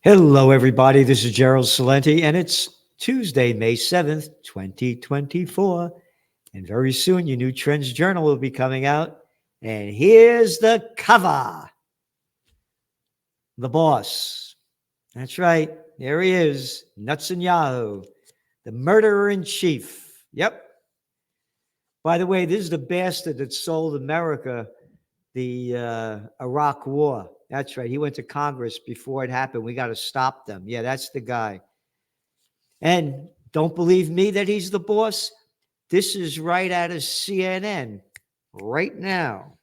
Hello, everybody. This is Gerald Salenti, and it's Tuesday, May 7th, 2024. And very soon, your new Trends Journal will be coming out. And here's the cover. The boss. That's right. There he is, Netanyahu, the murderer in chief. Yep. By the way, this is the bastard that sold America the Iraq War. That's right. He went to Congress before it happened. We got to stop them. Yeah, that's the guy. And don't believe me that he's the boss? This is right out of CNN right now.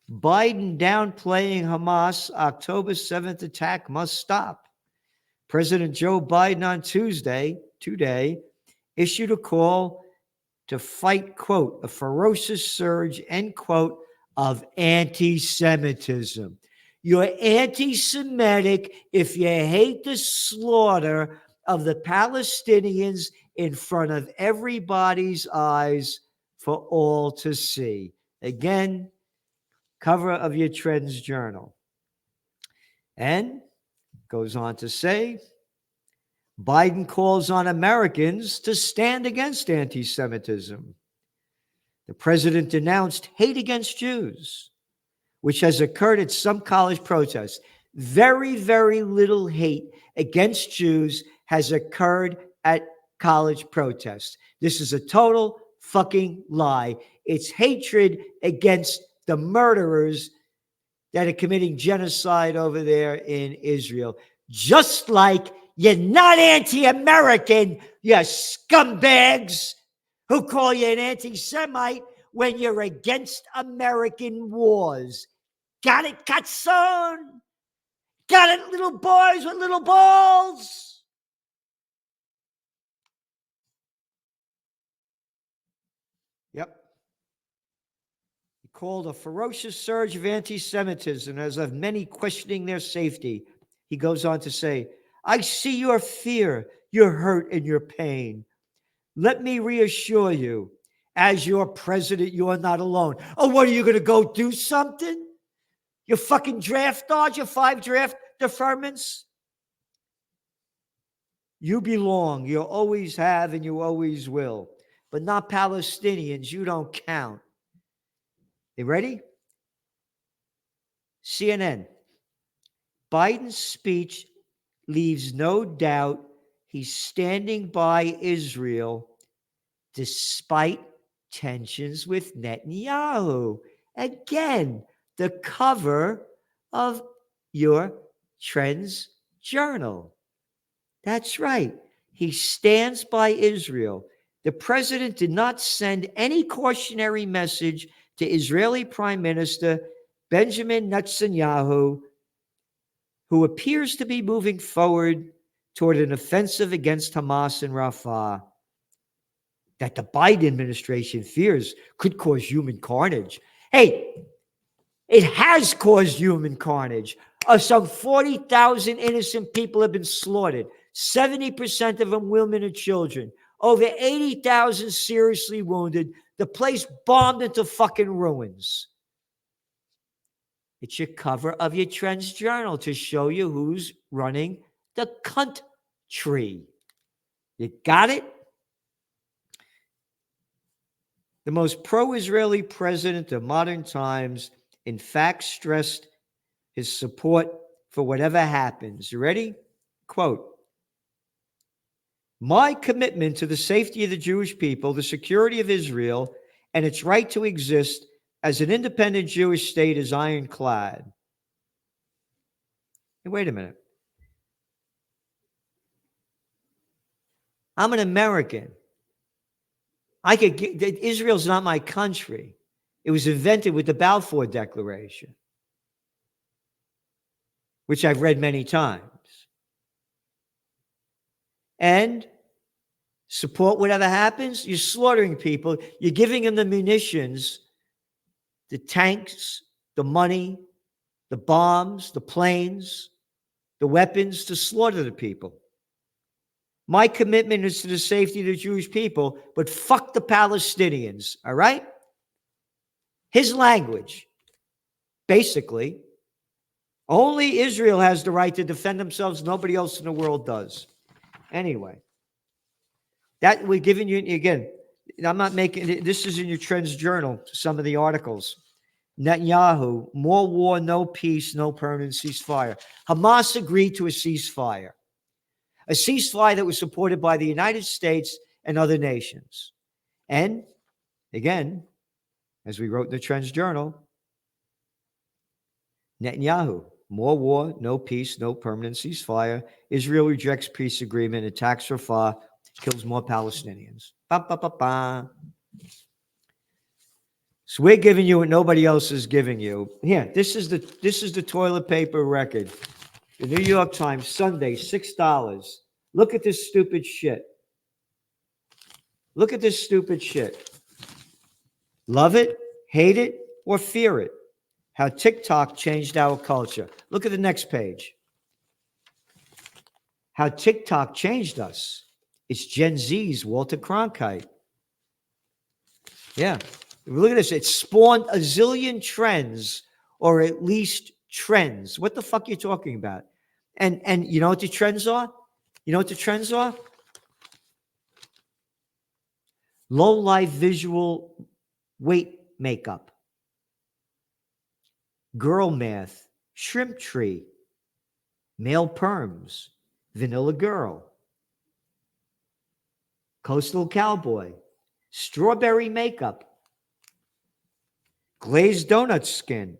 Biden downplaying Hamas October 7th attack must stop. President Joe Biden on today, issued a call to fight, quote, a ferocious surge, end quote, of anti-Semitism. You're anti-Semitic if you hate the slaughter of the Palestinians in front of everybody's eyes for all to see. Again, cover of your Trends Journal. And goes on to say, Biden calls on Americans to stand against anti-Semitism. The president denounced hate against Jews, which has occurred at some college protests. Very, very little hate against Jews has occurred at college protests. This is a total fucking lie. It's hatred against the murderers that are committing genocide over there in Israel. Just like you're not anti-American, you scumbags who call you an anti-Semite when you're against American wars. Got it, Katson? Got it, little boys with little balls? Yep. He called a ferocious surge of anti-Semitism as of many questioning their safety. He goes on to say, I see your fear, your hurt, and your pain. Let me reassure you, as your president, you are not alone. Oh, what are you going to go do something? Your fucking draft dodge, your 5 draft deferments? You belong. You always have and you always will. But not Palestinians. You don't count. You ready? CNN. Biden's speech leaves no doubt he's standing by Israel despite tensions with Netanyahu. Again, the cover of your Trends Journal. That's right. He stands by Israel. The president did not send any cautionary message to Israeli Prime Minister Benjamin Netanyahu, who appears to be moving forward toward an offensive against Hamas in Rafah that the Biden administration fears could cause human carnage. Hey, it has caused human carnage. Some 40,000 innocent people have been slaughtered. 70% of them women and children. Over 80,000 seriously wounded. The place bombed into fucking ruins. It's your cover of your Trends Journal to show you who's running the country. You got it? The most pro-Israeli president of modern times, in fact, stressed his support for whatever happens. You ready? Quote, my commitment to the safety of the Jewish people, the security of Israel, and its right to exist as an independent Jewish state is ironclad. Hey, wait a minute. I'm an American. Israel's not my country. It was invented with the Balfour Declaration, which I've read many times. And support whatever happens. You're slaughtering people. You're giving them the munitions, the tanks, the money, the bombs, the planes, the weapons to slaughter the people. My commitment is to the safety of the Jewish people, but fuck the Palestinians, all right? His language, basically, Only Israel has the right to defend themselves. Nobody else in the world does. Anyway, that we're giving you, again, I'm not making it, this is in your Trends Journal, some of the articles. Netanyahu, more war, no peace, no permanent ceasefire. Hamas agreed to a ceasefire that was supported by the United States and other nations. And again, as we wrote in the Trends Journal, Netanyahu, more war, no peace, no permanent ceasefire. Israel rejects peace agreement, attacks Rafah, kills more Palestinians. Ba, ba, ba, ba. So we're giving you what nobody else is giving you. Here, this is the toilet paper record. The New York Times, Sunday, $6. Look at this stupid shit. Look at this stupid shit. Love it, hate it, or fear it. How TikTok changed our culture. Look at the next page. How TikTok changed us. It's Gen Z's Walter Cronkite. Yeah. Look at this. It spawned a zillion trends, or at least trends. What the fuck are you talking about? And you know what the trends are? You know what the trends are? Low life visual weight makeup. Girl math. Shrimp tree. Male perms. Vanilla girl. Coastal cowboy. Strawberry makeup. Glazed donut skin.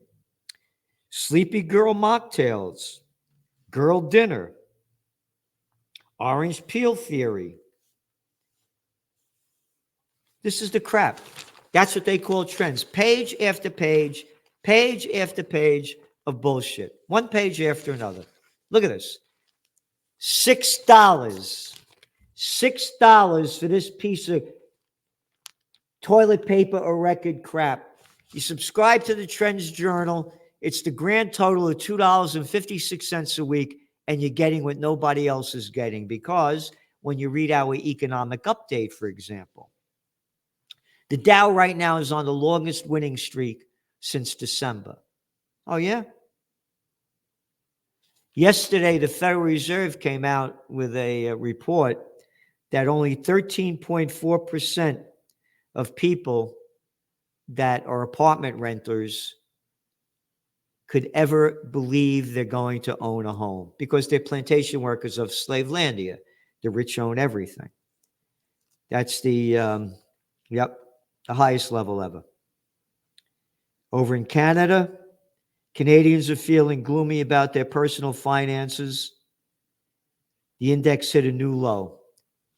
Sleepy girl mocktails. Girl dinner. Orange peel theory. This is the crap. That's what they call trends. Page after page after page of bullshit. One page after another. Look at this. $6. $6 for this piece of toilet paper or record crap. You subscribe to the Trends Journal. It's the grand total of $2.56 a week, and you're getting what nobody else is getting, because when you read our economic update, for example, the Dow right now is on the longest winning streak since December. Oh, yeah? Yesterday, the Federal Reserve came out with a report that only 13.4% of people that are apartment renters could ever believe they're going to own a home, because they're plantation workers of Slavelandia. The rich own everything. That's the highest level ever. Over in Canada, Canadians are feeling gloomy about their personal finances. The index hit a new low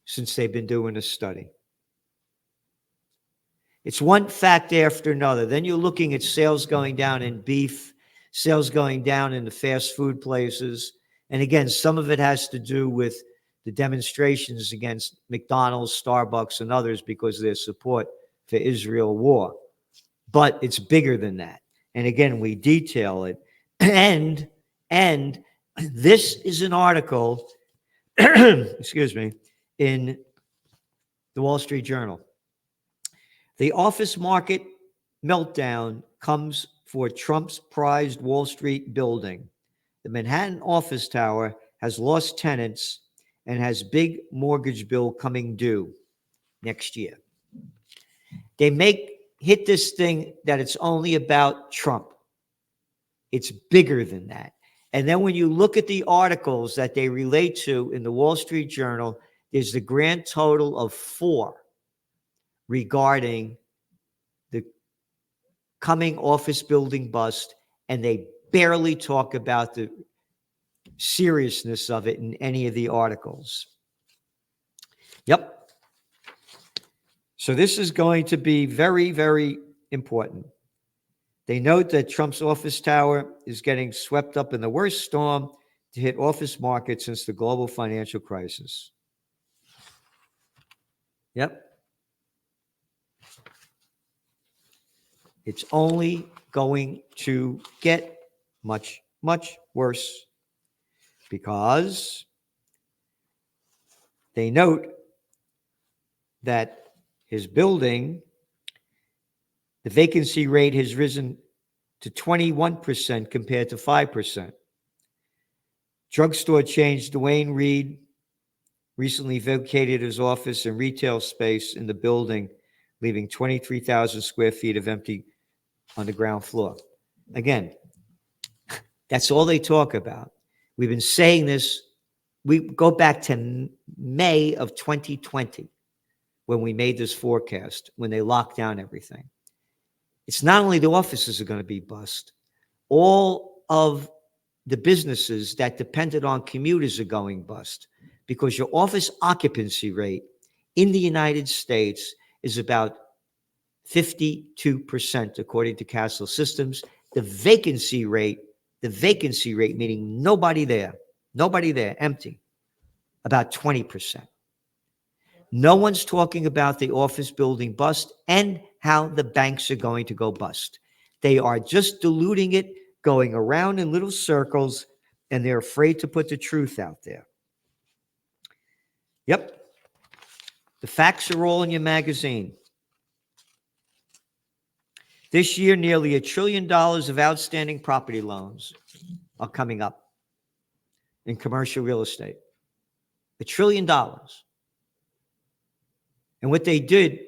since they've been doing a study. It's one fact after another. Then you're looking at sales going down in beef, sales going down in the fast food places. And again, some of it has to do with the demonstrations against McDonald's, Starbucks, and others because of their support for Israel war. But it's bigger than that. And again, we detail it. And this is an article, excuse me, in the Wall Street Journal. The office market meltdown comes for Trump's prized Wall Street building. The Manhattan office tower has lost tenants and has big mortgage bill coming due next year. They hit this thing that it's only about Trump. It's bigger than that. And then when you look at the articles that they relate to in the Wall Street Journal, there's the grand total of 4 regarding the coming office building bust, and they barely talk about the seriousness of it in any of the articles. Yep. So this is going to be very, very important. They note that Trump's office tower is getting swept up in the worst storm to hit office markets since the global financial crisis. Yep. It's only going to get much, much worse, because they note that his building, the vacancy rate has risen to 21% compared to 5%. Drugstore chain Dwayne Reed recently vacated his office and retail space in the building, leaving 23,000 square feet of empty on the ground floor. Again, that's all they talk about. We've been saying this. We go back to May of 2020 when we made this forecast, when they locked down everything. It's not only the offices are going to be bust, all of the businesses that depended on commuters are going bust, because your office occupancy rate in the United States is about 52%, according to Castle Systems. The vacancy rate meaning nobody there, empty, about 20%. No one's talking about the office building bust and how the banks are going to go bust. They are just diluting it, going around in little circles, and they're afraid to put the truth out there. Yep. The facts are all in your magazine. This year, nearly $1 trillion of outstanding property loans are coming up in commercial real estate. $1 trillion. And what they did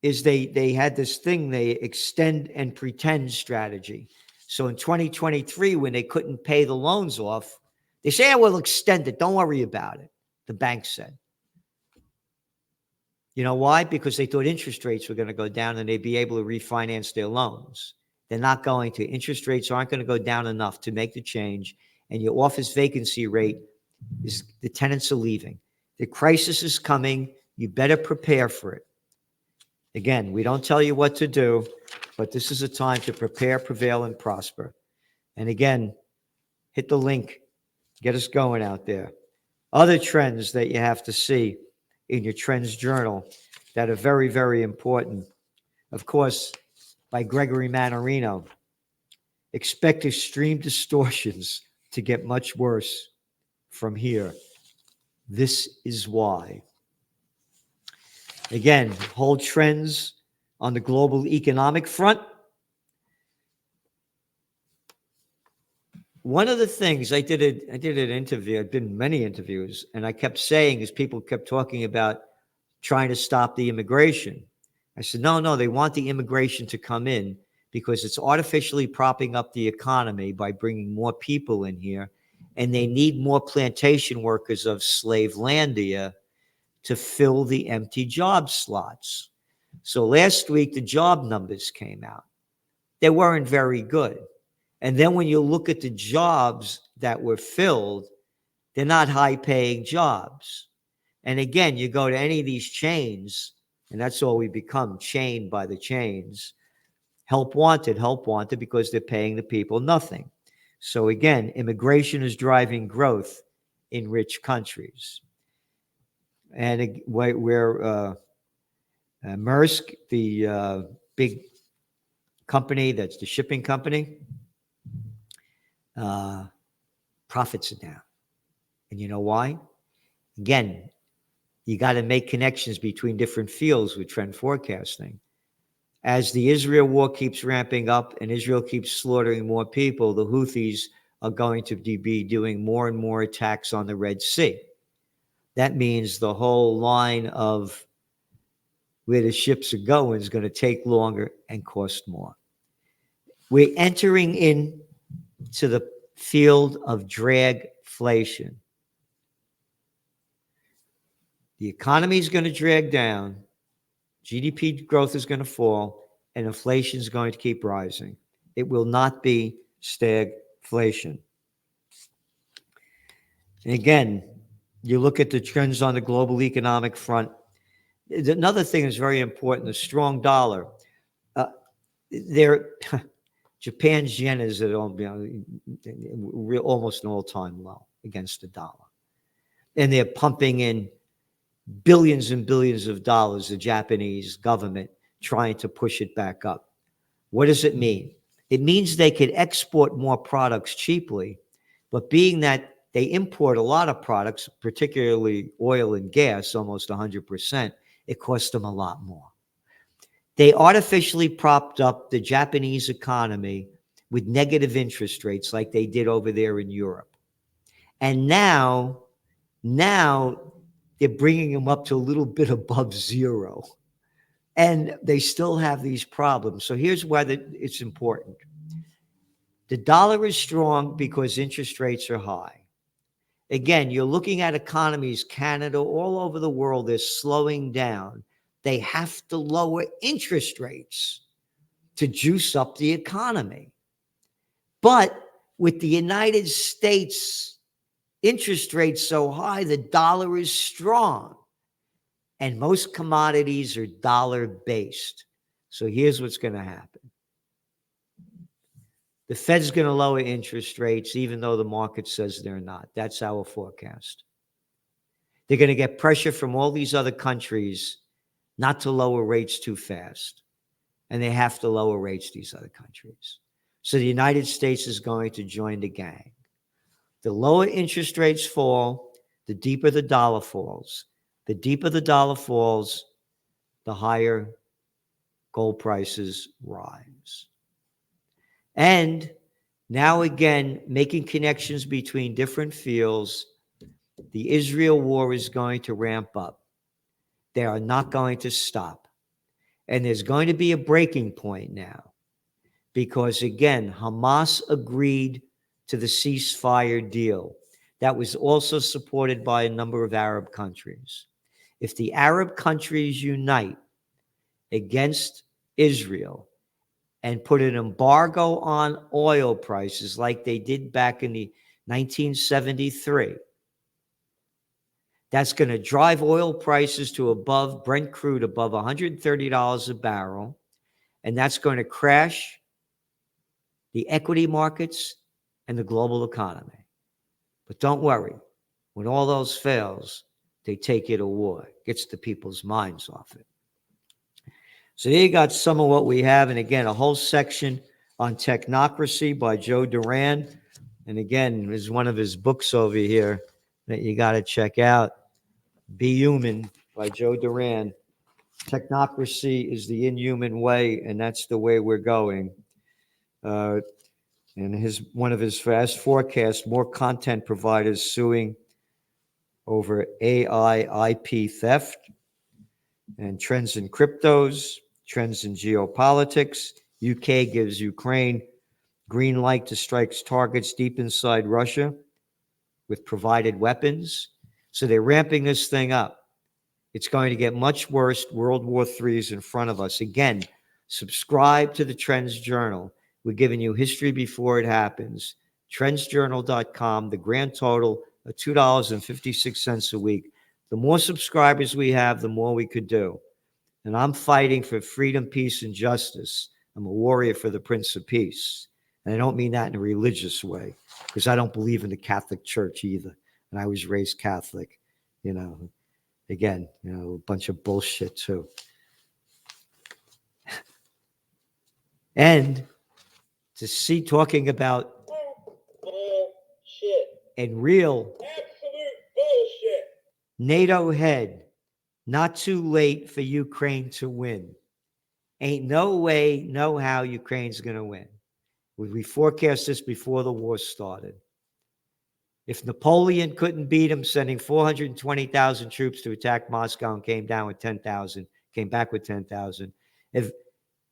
is they had this thing, they extend and pretend strategy. So in 2023, when they couldn't pay the loans off, they say, we'll extend it. Don't worry about it, the bank said. You know why? Because they thought interest rates were going to go down and they'd be able to refinance their loans. They're not going to. Interest rates aren't going to go down enough to make the change. And your office vacancy rate is, the tenants are leaving. The crisis is coming. You better prepare for it. Again, we don't tell you what to do, but this is a time to prepare, prevail, and prosper. And again, hit the link. Get us going out there. Other trends that you have to see in your Trends Journal that are very, very important. Of course, by Gregory Mannarino. Expect extreme distortions to get much worse from here. This is why. Again, whole trends on the global economic front. One of the things I did an interview, I've been many interviews, and I kept saying, as people kept talking about trying to stop the immigration, I said, no, they want the immigration to come in because it's artificially propping up the economy by bringing more people in here, and they need more plantation workers of Slavelandia to fill the empty job slots. So last week, the job numbers came out. They weren't very good. And then when you look at the jobs that were filled, they're not high-paying jobs. And again, you go to any of these chains, and that's all we become, chained by the chains. Help wanted, because they're paying the people nothing. So again, immigration is driving growth in rich countries. And where Maersk, the big company, that's the shipping company, profits are down. And you know why? Again, you got to make connections between different fields with trend forecasting. As the Israel war keeps ramping up and Israel keeps slaughtering more people, the Houthis are going to be doing more and more attacks on the Red Sea. That means the whole line of where the ships are going is going to take longer and cost more. We're entering into the field of dragflation. The economy is going to drag down, GDP growth is going to fall, and inflation is going to keep rising. It will not be stagflation. And again, you look at the trends on the global economic front. Another thing that's very important, the strong dollar. Japan's yen is at almost an all-time low against the dollar. And they're pumping in billions and billions of dollars, the Japanese government, trying to push it back up. What does it mean? It means they could export more products cheaply, but being that they import a lot of products, particularly oil and gas, almost 100%, it costs them a lot more. They artificially propped up the Japanese economy with negative interest rates like they did over there in Europe. And now they're bringing them up to a little bit above zero. And they still have these problems. So here's why it's important. The dollar is strong because interest rates are high. Again, you're looking at economies, Canada, all over the world, they're slowing down. They have to lower interest rates to juice up the economy. But with the United States interest rates so high, the dollar is strong. And most commodities are dollar-based. So here's what's going to happen. The Fed's going to lower interest rates, even though the market says they're not. That's our forecast. They're going to get pressure from all these other countries not to lower rates too fast. And they have to lower rates, these other countries. So the United States is going to join the gang. The lower interest rates fall, the deeper the dollar falls. The deeper the dollar falls, the higher gold prices rise. And now again, making connections between different fields, the Israel war is going to ramp up. They are not going to stop. And there's going to be a breaking point now. Because again, Hamas agreed to the ceasefire deal. That was also supported by a number of Arab countries. If the Arab countries unite against Israel and put an embargo on oil prices like they did back in the 1973, that's going to drive oil prices to above Brent crude, above $130 a barrel, and that's going to crash the equity markets and the global economy. But don't worry, when all those fails, they take you to war. Gets the people's minds off it. So there you got some of what we have. And again, a whole section on technocracy by Joe Duran. And again, there's one of his books over here that you got to check out. Be Human by Joe Duran. Technocracy is the inhuman way, and that's the way we're going. And one of his fast forecasts, more content providers suing over AI IP theft, and trends in cryptos, trends in geopolitics. UK gives Ukraine green light to strike targets deep inside Russia with provided weapons. So they're ramping this thing up. It's going to get much worse. World War III is in front of us. Again, subscribe to the Trends Journal. We're giving you history before it happens. TrendsJournal.com, the grand total of $2.56 a week. The more subscribers we have, the more we could do. And I'm fighting for freedom, peace, and justice. I'm a warrior for the Prince of Peace. And I don't mean that in a religious way, because I don't believe in the Catholic Church either. And I was raised Catholic, again, a bunch of bullshit too. And to see talking about bullshit and real absolute bullshit. NATO head, not too late for Ukraine to win. Ain't no way, no how Ukraine's going to win. We forecast this before the war started. If Napoleon couldn't beat him, sending 420,000 troops to attack Moscow and came back with 10,000. If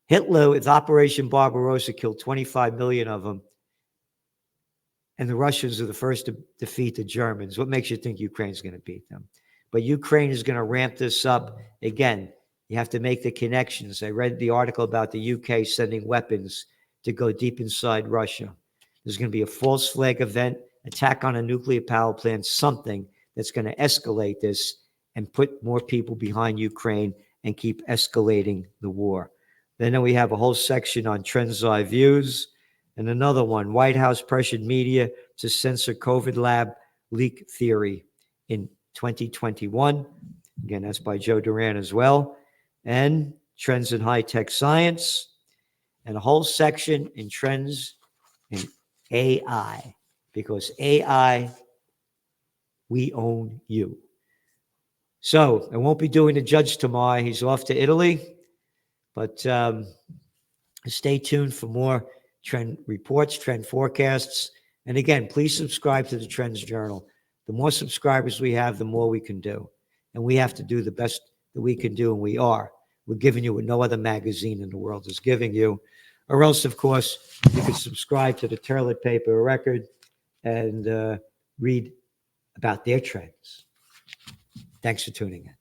Hitler, with Operation Barbarossa, killed 25 million of them, and the Russians are the first to defeat the Germans, what makes you think Ukraine's going to beat them? But Ukraine is going to ramp this up. Again, you have to make the connections. I read the article about the UK sending weapons to go deep inside Russia. There's going to be a false flag event, attack on a nuclear power plant, something that's going to escalate this and put more people behind Ukraine and keep escalating the war. Then we have a whole section on Trends Eye Views, and another one, White House pressured media to censor COVID lab leak theory in 2021. Again, that's by Joe Duran as well. And Trends in High-Tech Science, and a whole section in Trends in AI, because AI, we own you. So I won't be doing the judge tomorrow. He's off to Italy. But stay tuned for more trend reports, trend forecasts. And again, please subscribe to the Trends Journal. The more subscribers we have, the more we can do. And we have to do the best that we can do, and we are. We're giving you what no other magazine in the world is giving you. Or else, of course, you can subscribe to the Turlet Paper Record and read about their trends. Thanks for tuning in.